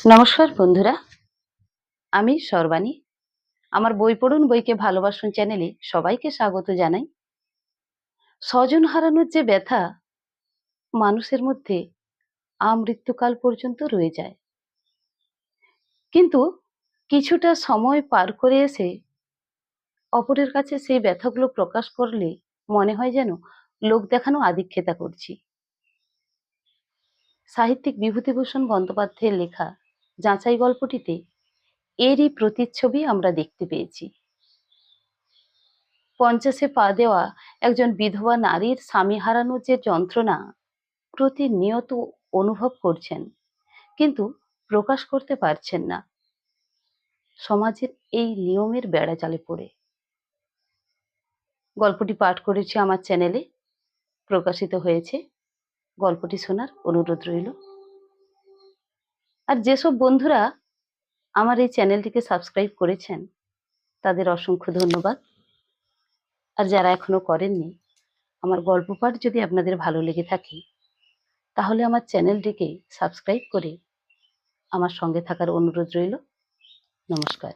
নমস্কার বন্ধুরা, আমি সর্বাণী। আমার বই পড়ুন বইকে ভালোবাসুন চ্যানেলে সবাইকে স্বাগত জানাই। স্বজন হারানোর যে ব্যথা মানুষের মধ্যে আমৃত্যুকাল পর্যন্ত রয়ে যায়, কিন্তু কিছুটা সময় পার করে এসে অপরের কাছে সেই ব্যথাগুলো প্রকাশ করলে মনে হয় যেন লোক দেখানো আদিক্ষেতা করছি। সাহিত্যিক বিভূতিভূষণ বন্দ্যোপাধ্যায়ের লেখা যাচাই গল্পটিতে এরই প্রতিচ্ছবি আমরা দেখতে পেয়েছি। 50-এ পা দেওয়া একজন বিধবা নারীর স্বামী হারানোর যে যন্ত্রণা প্রতিনিয়ত অনুভব করছেন, কিন্তু প্রকাশ করতে পারছেন না সমাজের এই নিয়মের বেড়াজালে পড়ে। গল্পটি পাঠ করেছি আমার চ্যানেলে, প্রকাশিত হয়েছে। গল্পটি শোনার অনুরোধ রইল। আর যেসব বন্ধুরা আমার এই চ্যানেলটিকে সাবস্ক্রাইব করেছেন তাদের অসংখ্য ধন্যবাদ। আর যারা এখনো করেননি, আমার গল্প পাঠ যদি আপনাদের ভালো লেগে থাকে তাহলে আমার চ্যানেলটিকে সাবস্ক্রাইব করে আমার সঙ্গে থাকার অনুরোধ রইল। নমস্কার।